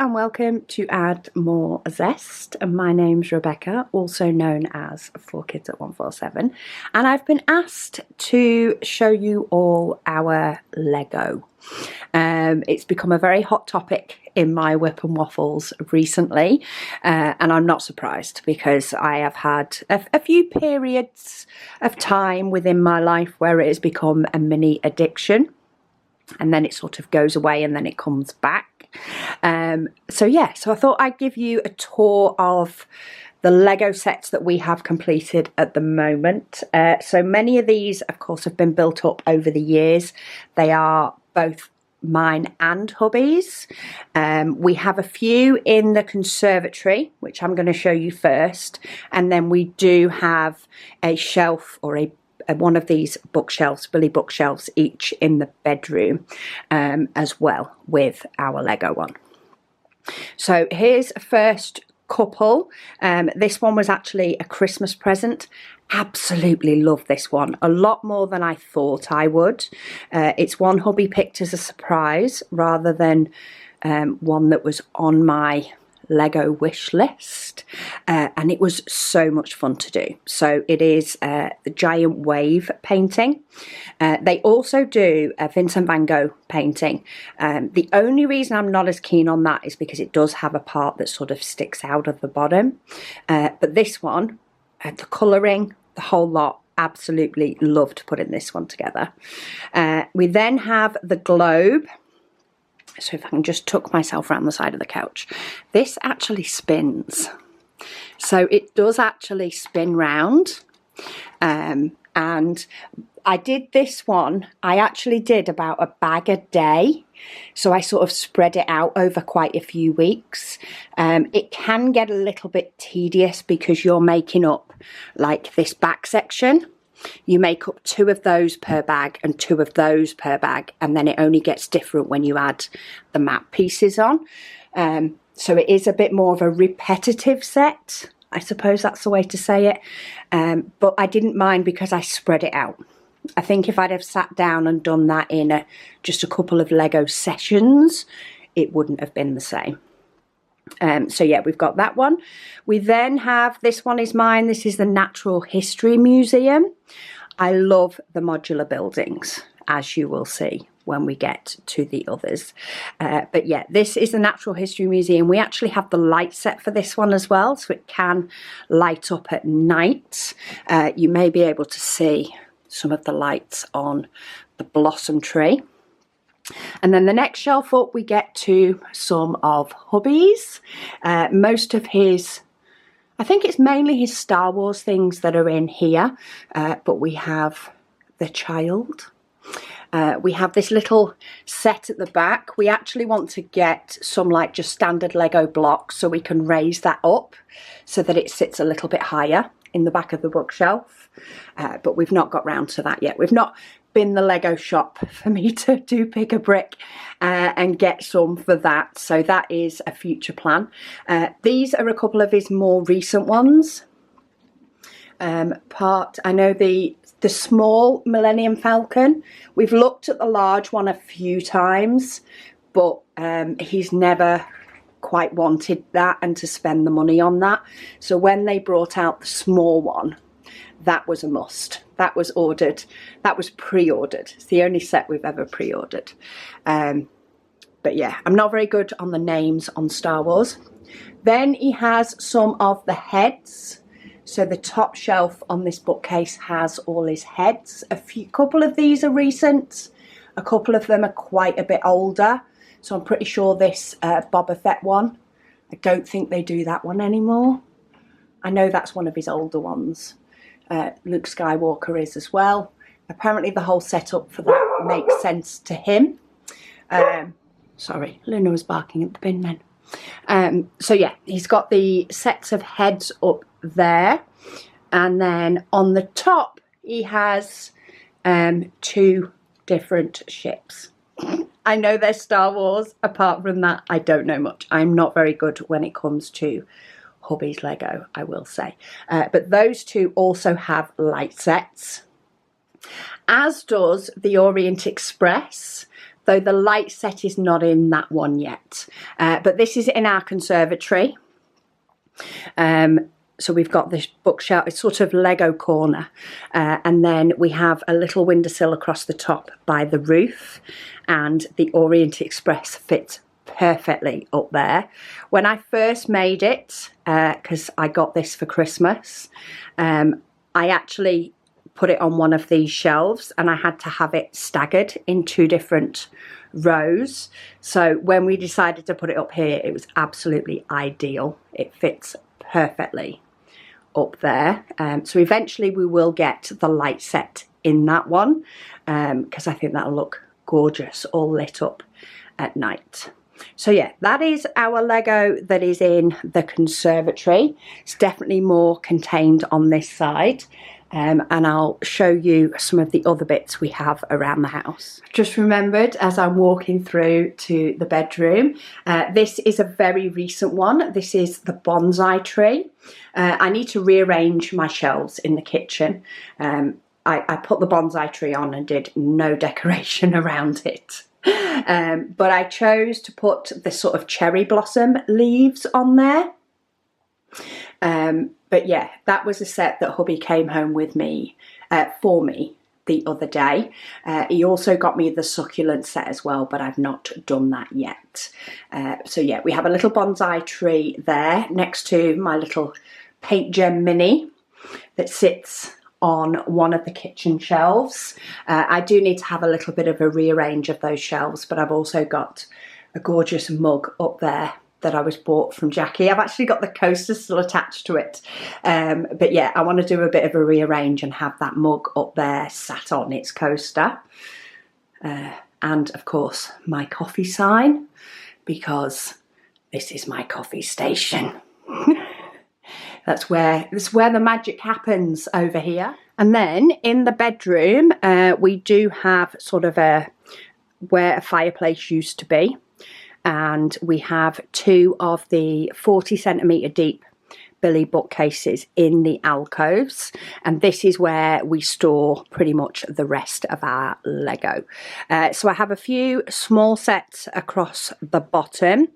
and welcome to Add More Zest. My name's Rebecca, also known as 4Kids at 147, and I've been asked to show you all our Lego. It's become a very hot topic in my Whip and Waffles recently, and I'm not surprised because I have had a few periods of time within my life where it has become a mini addiction, and then it sort of goes away and then it comes back. So I thought I'd give you a tour of the Lego sets that we have completed at the moment. So many of these, of course, have been built up over the years. They are both mine and hubby's. We have a few in the conservatory, which I'm going to show you first, and then we do have a shelf or one of these bookshelves, Billy bookshelves, each in the bedroom as well with our Lego one. So here's a first couple. This one was actually a Christmas present. Absolutely love this one, a lot more than I thought I would. It's one hubby picked as a surprise rather than one that was on my Lego wish list, and it was so much fun to do. So it is the giant wave painting. They also do a Vincent van Gogh painting. The only reason I'm not as keen on that is because it does have a part that sort of sticks out of the bottom, but this one, the colouring, the whole lot, absolutely loved putting this one together. We then have the globe. So if I can just tuck myself around the side of the couch. This actually spins. So it does actually spin round. And I did this one, I actually did about a bag a day. So I sort of spread it out over quite a few weeks. It can get a little bit tedious because you're making up like this back section. You make up 2 of those per bag and 2 of those per bag, and then it only gets different when you add the matte pieces on. So it is a bit more of a repetitive set, I suppose that's the way to say it. But I didn't mind because I spread it out. I think if I'd have sat down and done that in just a couple of Lego sessions, it wouldn't have been the same. So yeah, we've got that one. We then have, this one is mine. This is the Natural History Museum. I love the modular buildings, as you will see when we get to the others. But yeah, this is the Natural History Museum. We actually have the light set for this one as well, so it can light up at night. You may be able to see some of the lights on the blossom tree. And then the next shelf up, we get to some of hubby's. Most of his, I think it's mainly his Star Wars things that are in here, but we have the child. We have this little set at the back. We actually want to get some like just standard Lego blocks so we can raise that up so that it sits a little bit higher in the back of the bookshelf. But we've not got round to that yet. We've not been the Lego shop for me to do pick a brick and get some for that. So that is a future plan. These are a couple of his more recent ones. I know the small Millennium Falcon. We've looked at the large one a few times, but he's never quite wanted that and to spend the money on that. So when they brought out the small one, that was a must. That was ordered. That was pre-ordered. It's the only set we've ever pre-ordered. But yeah, I'm not very good on the names on Star Wars. Then he has some of the heads. So the top shelf on this bookcase has all his heads. Couple of these are recent. A couple of them are quite a bit older. So I'm pretty sure this Boba Fett one, I don't think they do that one anymore. I know that's one of his older ones. Luke Skywalker is as well. Apparently the whole setup for that makes sense to him. Sorry, Luna was barking at the bin men. So yeah, he's got the sets of heads up there. And then on the top, he has 2 different ships. I know they're Star Wars. Apart from that, I don't know much. I'm not very good when it comes to hubby's Lego, I will say. But those 2 also have light sets, as does the Orient Express. though the light set is not in that one yet. But this is in our conservatory. So we've got this bookshelf, it's sort of Lego corner, and then we have a little windowsill across the top by the roof, and the Orient Express fits perfectly up there. When I first made it, because I got this for Christmas, I actually put it on one of these shelves, and I had to have it staggered in 2 different rows. So when we decided to put it up here, it was absolutely ideal. It fits perfectly up there. So eventually we will get the light set in that one, because I think that'll look gorgeous all lit up at night. So yeah, that is our Lego that is in the conservatory. It's definitely more contained on this side. And I'll show you some of the other bits we have around the house. Just remembered as I'm walking through to the bedroom, this is a very recent one. This is the bonsai tree. I need to rearrange my shelves in the kitchen. I put the bonsai tree on and did no decoration around it. But I chose to put the sort of cherry blossom leaves on there. But yeah, that was a set that hubby came home with me, for me the other day. He also got me the succulent set as well, but I've not done that yet. So yeah, we have a little bonsai tree there next to my little paint gem mini that sits on one of the kitchen shelves. I do need to have a little bit of a rearrange of those shelves, but I've also got a gorgeous mug up there that I was bought from Jackie. I've actually got the coaster still attached to it. But yeah, I want to do a bit of a rearrange and have that mug up there sat on its coaster. And of course, my coffee sign, because this is my coffee station. That's where the magic happens over here. And then in the bedroom, we do have sort of where a fireplace used to be. And we have 2 of the 40cm deep Billy bookcases in the alcoves, and this is where we store pretty much the rest of our Lego. So I have a few small sets across the bottom.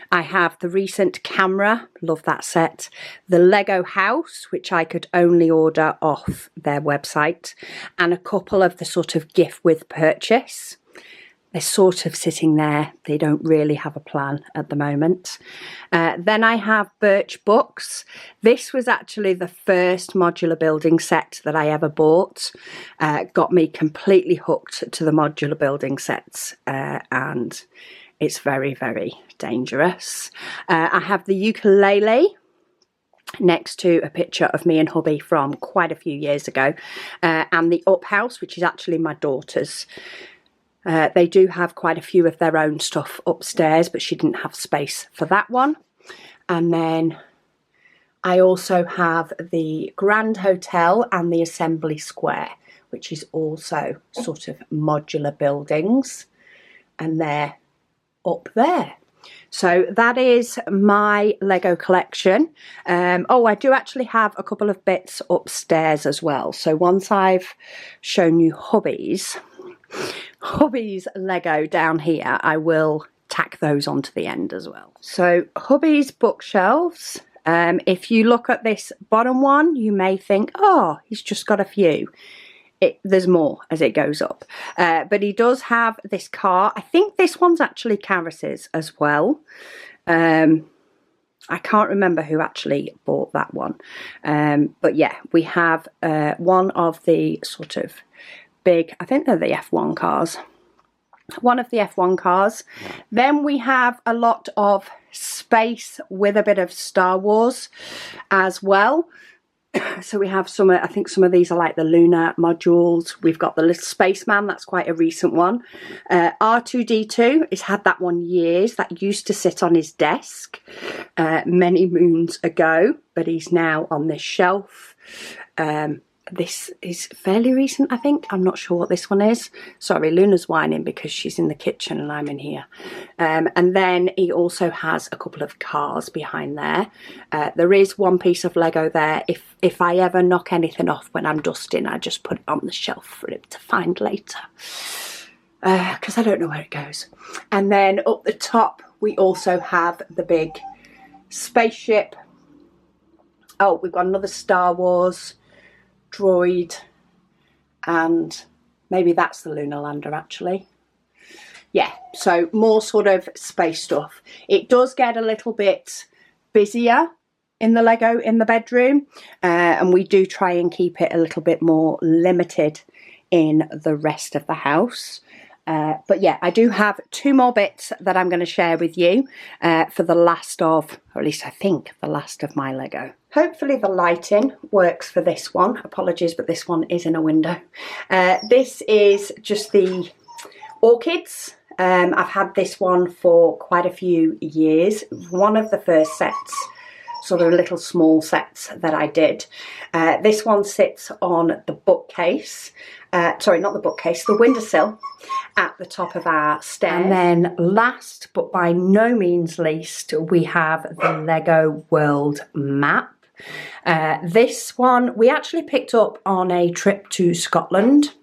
I have the recent camera, love that set, the Lego house, which I could only order off their website, and a couple of the sort of gift with purchase. They're sort of sitting there. They don't really have a plan at the moment. Then I have birch books. This was actually the first modular building set that I ever bought. Got me completely hooked to the modular building sets, and it's very, very dangerous. I have the ukulele next to a picture of me and hubby from quite a few years ago, and the up house, which is actually my daughter's. They do have quite a few of their own stuff upstairs, but she didn't have space for that one. And then I also have the Grand Hotel and the Assembly Square, which is also sort of modular buildings, and they're up there. So that is my Lego collection. Oh, I do actually have a couple of bits upstairs as well. So once I've shown you hubby's Lego down here, I will tack those onto the end as well. So hubby's bookshelves, if you look at this bottom one, you may think, oh, he's just got a few. There's more as it goes up, but he does have this car. I think this one's actually Karis's as well. I can't remember who actually bought that one, but yeah, we have one of the sort of big, I think they're the F1 cars. One of the F1 cars. Then we have a lot of space with a bit of Star Wars as well. So we have some, I think some of these are like the lunar modules. We've got the little spaceman, that's quite a recent one. R2-D2, he's had that one years. That used to sit on his desk many moons ago, but he's now on this shelf. This is fairly recent, I think. I'm not sure what this one is. Sorry, Luna's whining because she's in the kitchen and I'm in here. And then he also has a couple of cars behind there. There is one piece of Lego there. If I ever knock anything off when I'm dusting, I just put it on the shelf for him to find later. because I don't know where it goes. And then up the top we also have the big spaceship. Oh, we've got another Star Wars droid, and maybe that's the lunar lander actually. Yeah, so more sort of space stuff. It does get a little bit busier in the Lego in the bedroom, and we do try and keep it a little bit more limited in the rest of the house. But yeah, I do have 2 more bits that I'm going to share with you for the last of, or at least I think the last of my Lego. Hopefully the lighting works for this one. Apologies, but this one is in a window. This is just the Orchids. I've had this one for quite a few years. One of the first sets, sort of little small sets that I did. This one sits on the bookcase. Sorry, not the bookcase, the windowsill at the top of our stairs. And then last but by no means least, we have the Lego World map. This one we actually picked up on a trip to Scotland.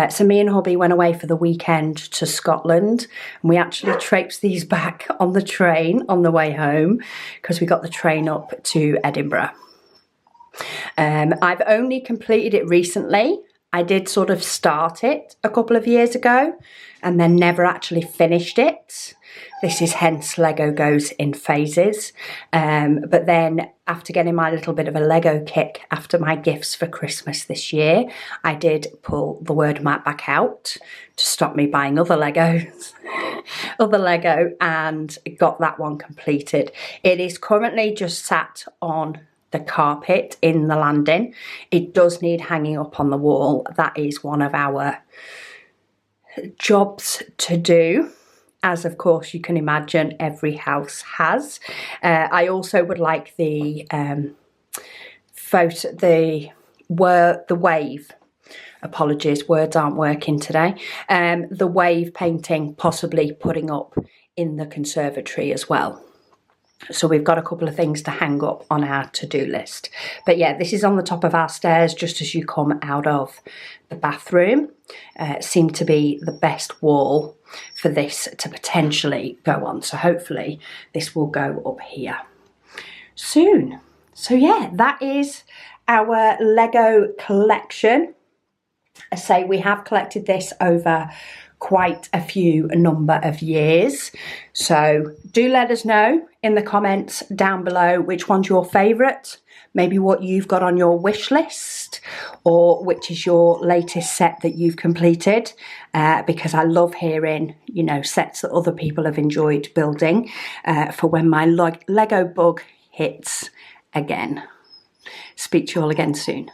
So me and hubby went away for the weekend to Scotland, and we actually traipsed these back on the train on the way home because we got the train up to Edinburgh. I've only completed it recently. I did sort of start it a couple of years ago and then never actually finished it. This is hence Lego goes in phases. But then after getting my little bit of a Lego kick after my gifts for Christmas this year, I did pull the word map back out to stop me buying other Legos, other Lego, and got that one completed. It is currently just sat on the carpet in the landing. It does need hanging up on the wall. That is one of our jobs to do, as of course you can imagine every house has. I also would like the wave, apologies, words aren't working today, the wave painting possibly putting up in the conservatory as well. So we've got a couple of things to hang up on our to-do list. But yeah, this is on the top of our stairs just as you come out of the bathroom. Seemed to be the best wall for this to potentially go on. So hopefully this will go up here soon. So yeah, that is our Lego collection. I say we have collected this over quite a number of years. So do let us know in the comments down below which one's your favourite, maybe what you've got on your wish list, or which is your latest set that you've completed, because I love hearing, you know, sets that other people have enjoyed building for when my Lego bug hits again. Speak to you all again soon.